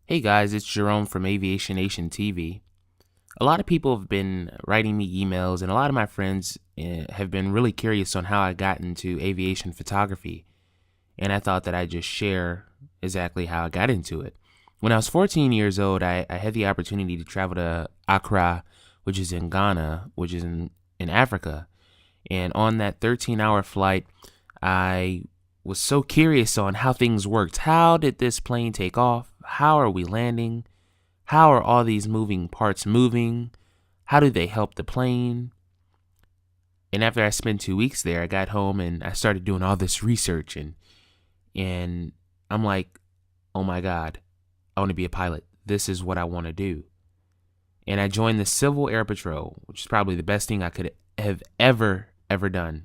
Hey guys, it's Jerome from Aviation TV. A lot of people have been writing me emails, and a lot of my friends have been really curious on how I got into aviation photography. And I thought that I'd just share exactly how I got into it. When I was 14 years old, I had the opportunity to travel to Accra, which is in Ghana, which is in Africa. And on that 13-hour flight, I was so curious on how things worked. How did this plane take off? How are we landing? How are all these moving parts moving? How do they help the plane? And after I spent 2 weeks there, I got home and I started doing all this research and I'm like, oh my God, I want to be a pilot. This is what I want to do. And I joined the Civil Air Patrol, which is probably the best thing I could have ever done.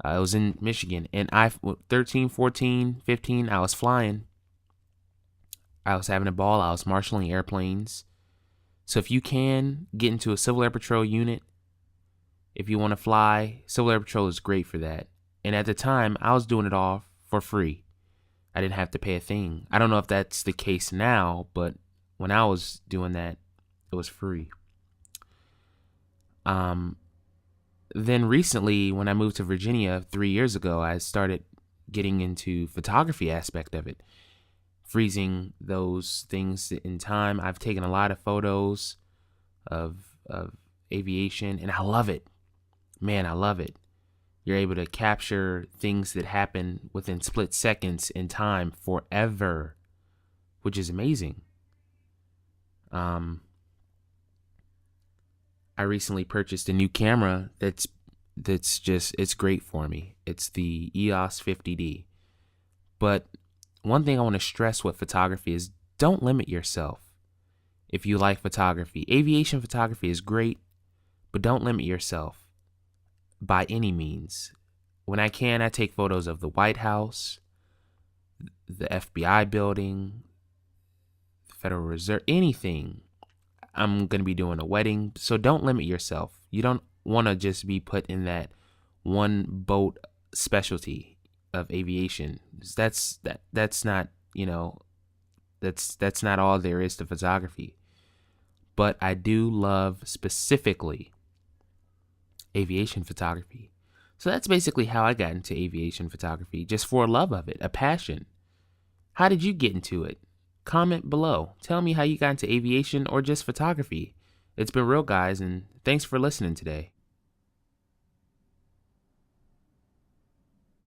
I was in Michigan, and 13, 14, 15, I was flying. I was having a ball. I was marshaling airplanes. So if you can get into a Civil Air Patrol unit, if you want to fly, Civil Air Patrol is great for that. And at the time, I was doing it all for free. I didn't have to pay a thing. I don't know if that's the case now, but when I was doing that, it was free. Then recently, when I moved to Virginia 3 years ago, I started getting into photography aspect of it, freezing those things in time. I've taken a lot of photos of aviation, and I love it. Man, I love it. You're able to capture things that happen within split seconds in time forever, which is amazing. I recently purchased a new camera that's it's great for me. It's the EOS 50D. But one thing I want to stress with photography is don't limit yourself. If you like photography, aviation photography is great, but don't limit yourself by any means. When I can, I take photos of the White House, the FBI building, the Federal Reserve, anything. I'm going to be doing a wedding, so don't limit yourself. You don't want to just be put in that one boat specialty of aviation. That's not, that's not all there is to photography. But I do love specifically aviation photography. So that's basically how I got into aviation photography, just for a love of it, a passion. How did you get into it? Comment below. Tell me how you got into aviation or just photography. It's been real, guys, and thanks for listening today.